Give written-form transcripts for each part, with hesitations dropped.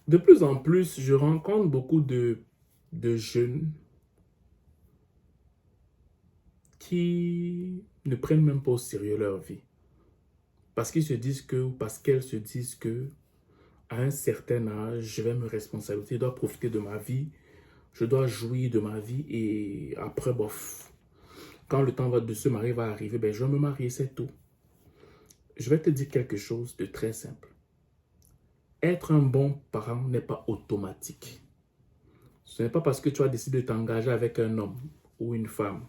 De plus en plus, je rencontre beaucoup de jeunes qui ne prennent même pas au sérieux leur vie. Parce qu'ils se disent que, ou parce qu'elles se disent que, à un certain âge, je vais me responsabiliser, je dois profiter de ma vie, je dois jouir de ma vie et après, bof, quand le temps de se marier va arriver, ben, je vais me marier, c'est tout. Je vais te dire quelque chose de très simple. Être un bon parent n'est pas automatique. Ce n'est pas parce que tu as décidé de t'engager avec un homme ou une femme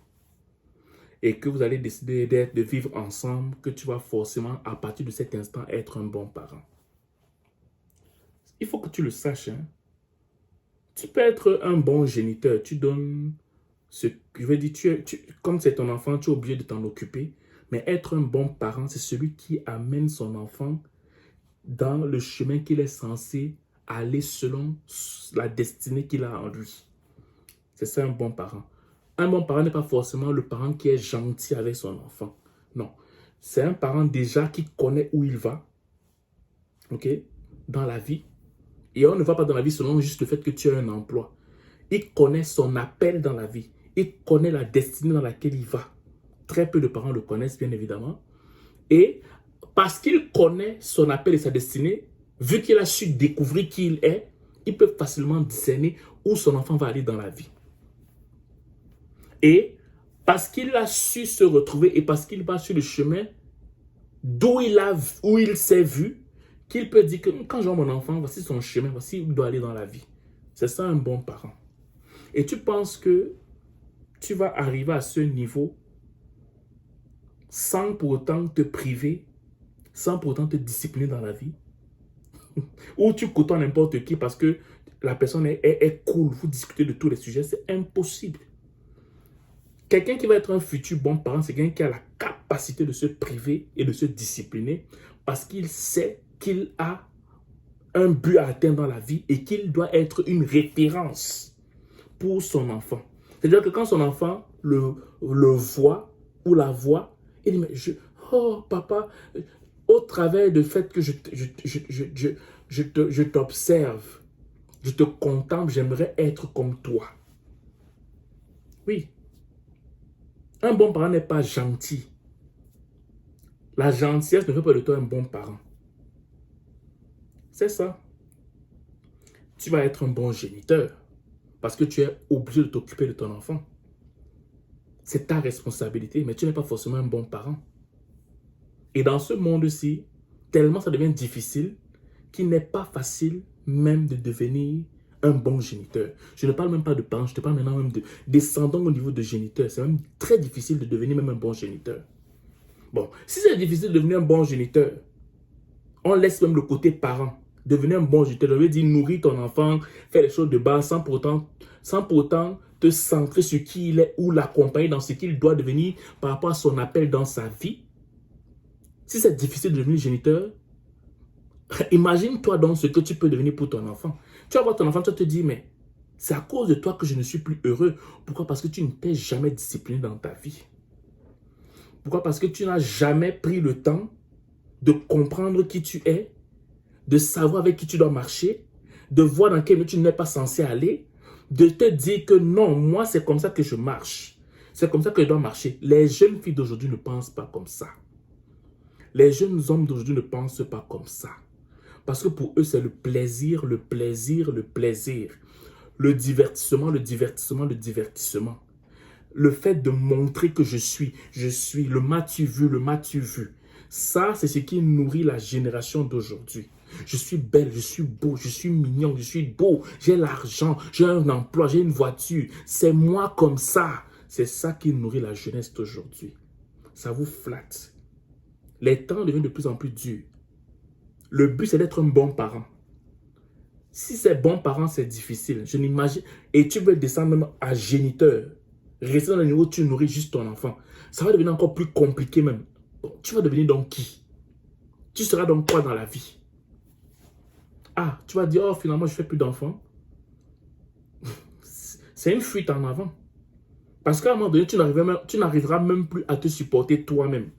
et que vous allez décider de vivre ensemble que tu vas forcément, à partir de cet instant, être un bon parent. Il faut que tu le saches. Hein. Tu peux être un bon géniteur. Tu donnes ce que je veux dire, comme c'est ton enfant, tu es obligé de t'en occuper. Mais être un bon parent, c'est celui qui amène son enfant dans le chemin qu'il est censé aller selon la destinée qu'il a en lui. C'est ça un bon parent. Un bon parent n'est pas forcément le parent qui est gentil avec son enfant. Non. C'est un parent déjà qui connaît où il va, ok, dans la vie. Et on ne va pas dans la vie selon juste le fait que tu as un emploi. Il connaît son appel dans la vie. Il connaît la destinée dans laquelle il va. Très peu de parents le connaissent, bien évidemment. Et parce qu'il connaît son appel et sa destinée, vu qu'il a su découvrir qui il est, il peut facilement discerner où son enfant va aller dans la vie. Et parce qu'il a su se retrouver et parce qu'il va sur le chemin où il s'est vu, qu'il peut dire que quand je vois mon enfant, voici son chemin, voici où il doit aller dans la vie. C'est ça un bon parent. Et tu penses que tu vas arriver à ce niveau sans pour autant te priver, sans pour autant te discipliner dans la vie, ou tu côtoies n'importe qui parce que la personne est cool, vous discutez de tous les sujets, c'est impossible. Quelqu'un qui va être un futur bon parent, c'est quelqu'un qui a la capacité de se priver et de se discipliner parce qu'il sait qu'il a un but à atteindre dans la vie et qu'il doit être une référence pour son enfant. C'est-à-dire que quand son enfant le voit ou la voit, il dit, mais oh papa, au travers du fait que je t'observe, je te contemple, j'aimerais être comme toi. Oui. Un bon parent n'est pas gentil. La gentillesse ne fait pas de toi un bon parent. C'est ça. Tu vas être un bon géniteur parce que tu es obligé de t'occuper de ton enfant. C'est ta responsabilité, mais tu n'es pas forcément un bon parent. Et dans ce monde-ci, tellement ça devient difficile qu'il n'est pas facile même de devenir un bon géniteur. Je ne parle même pas de parents, je te parle maintenant même de descendants au niveau de géniteur. C'est même très difficile de devenir même un bon géniteur. Bon, si c'est difficile de devenir un bon géniteur, on laisse même le côté parent. Devenir un bon géniteur, je veux dire nourrir ton enfant, faire les choses de base sans pour autant te centrer sur qui il est ou l'accompagner dans ce qu'il doit devenir par rapport à son appel dans sa vie. Si c'est difficile de devenir géniteur, imagine-toi donc ce que tu peux devenir pour ton enfant. Tu vas voir ton enfant, tu vas te dire, mais c'est à cause de toi que je ne suis plus heureux. Pourquoi? Parce que tu ne t'es jamais discipliné dans ta vie. Pourquoi? Parce que tu n'as jamais pris le temps de comprendre qui tu es, de savoir avec qui tu dois marcher, de voir dans quel milieu tu n'es pas censé aller, de te dire que non, moi c'est comme ça que je marche. C'est comme ça que je dois marcher. Les jeunes filles d'aujourd'hui ne pensent pas comme ça. Les jeunes hommes d'aujourd'hui ne pensent pas comme ça. Parce que pour eux, c'est le plaisir, le plaisir, le plaisir. Le divertissement, le divertissement, le divertissement. Le fait de montrer que je suis, le m'as-tu vu, le m'as-tu vu. Ça, c'est ce qui nourrit la génération d'aujourd'hui. Je suis belle, je suis beau, je suis mignon, je suis beau, j'ai l'argent, j'ai un emploi, j'ai une voiture. C'est moi comme ça. C'est ça qui nourrit la jeunesse d'aujourd'hui. Ça vous flatte. Les temps deviennent de plus en plus durs. Le but, c'est d'être un bon parent. Si c'est bon parent, c'est difficile. Je n'imagine. Et tu veux descendre même à géniteur. Rester dans le niveau où tu nourris juste ton enfant. Ça va devenir encore plus compliqué même. Bon, tu vas devenir donc qui? Tu seras donc quoi dans la vie? Ah, tu vas dire, oh, finalement, je ne fais plus d'enfants. C'est une fuite en avant. Parce qu'à un moment donné, tu n'arriveras même plus à te supporter toi-même.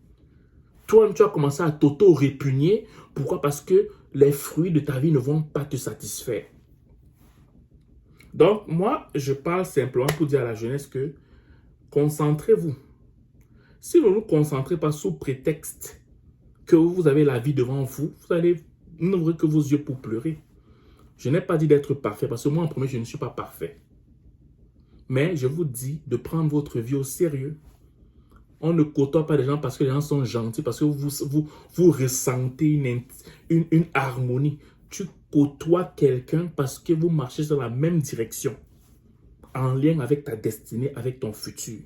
Toi-même, tu vas commencer à t'auto-répugner. Pourquoi? Parce que les fruits de ta vie ne vont pas te satisfaire. Donc, moi, je parle simplement pour dire à la jeunesse que concentrez-vous. Si vous ne vous concentrez pas sous prétexte que vous avez la vie devant vous, vous n'ouvrez que vos yeux pour pleurer. Je n'ai pas dit d'être parfait, parce que moi, en premier, je ne suis pas parfait. Mais je vous dis de prendre votre vie au sérieux. On ne côtoie pas des gens parce que les gens sont gentils, parce que vous ressentez une harmonie. Tu côtoies quelqu'un parce que vous marchez dans la même direction, en lien avec ta destinée, avec ton futur.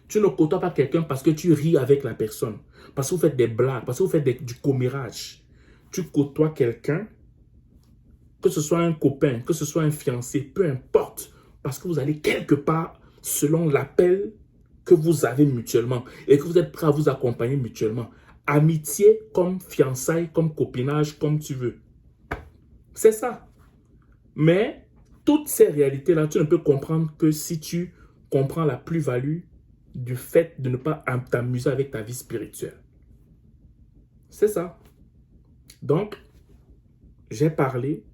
Tu ne côtoies pas quelqu'un parce que tu ris avec la personne, parce que vous faites des blagues, parce que vous faites du commérage. Tu côtoies quelqu'un, que ce soit un copain, que ce soit un fiancé, peu importe, parce que vous allez quelque part selon l'appel que vous avez mutuellement et que vous êtes prêt à vous accompagner mutuellement. Amitié comme fiançailles, comme copinage, comme tu veux. C'est ça. Mais toutes ces réalités-là, tu ne peux comprendre que si tu comprends la plus-value du fait de ne pas t'amuser avec ta vie spirituelle. C'est ça. Donc, j'ai parlé.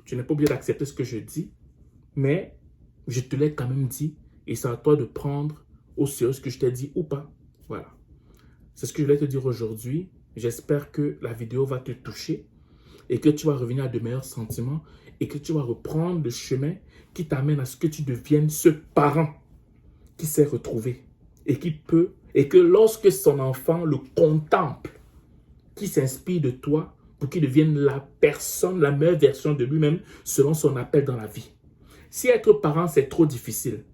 Tu n'es pas obligé d'accepter ce que je dis, mais je te l'ai quand même dit et c'est à toi de prendre au sérieux ce que je t'ai dit ou pas. Voilà. C'est ce que je voulais te dire aujourd'hui. J'espère que la vidéo va te toucher et que tu vas revenir à de meilleurs sentiments et que tu vas reprendre le chemin qui t'amène à ce que tu deviennes ce parent qui s'est retrouvé et que lorsque son enfant le contemple, qui s'inspire de toi pour qu'il devienne la personne, la meilleure version de lui-même selon son appel dans la vie. Si être parent, c'est trop difficile,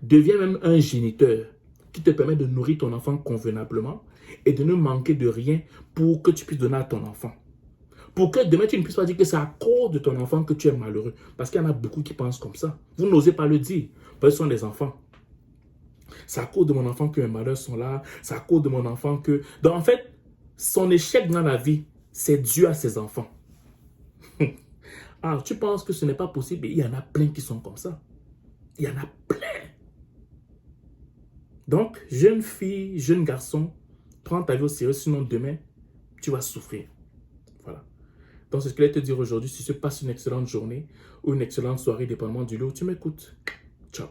deviens même un géniteur qui te permet de nourrir ton enfant convenablement et de ne manquer de rien pour que tu puisses donner à ton enfant. Pour que demain, tu ne puisses pas dire que c'est à cause de ton enfant que tu es malheureux. Parce qu'il y en a beaucoup qui pensent comme ça. Vous n'osez pas le dire, parce que ce sont des enfants. C'est à cause de mon enfant que mes malheurs sont là. C'est à cause de mon enfant que... Donc, en fait, son échec dans la vie, c'est dû à ses enfants. Alors, tu penses que ce n'est pas possible? Il y en a plein qui sont comme ça. Il y en a plein. Donc, jeune fille, jeune garçon, prends ta vie au sérieux, sinon demain, tu vas souffrir. Voilà. Donc, c'est ce que je vais te dire aujourd'hui. Si tu passes une excellente journée ou une excellente soirée, dépendamment du lieu où tu m'écoutes. Ciao.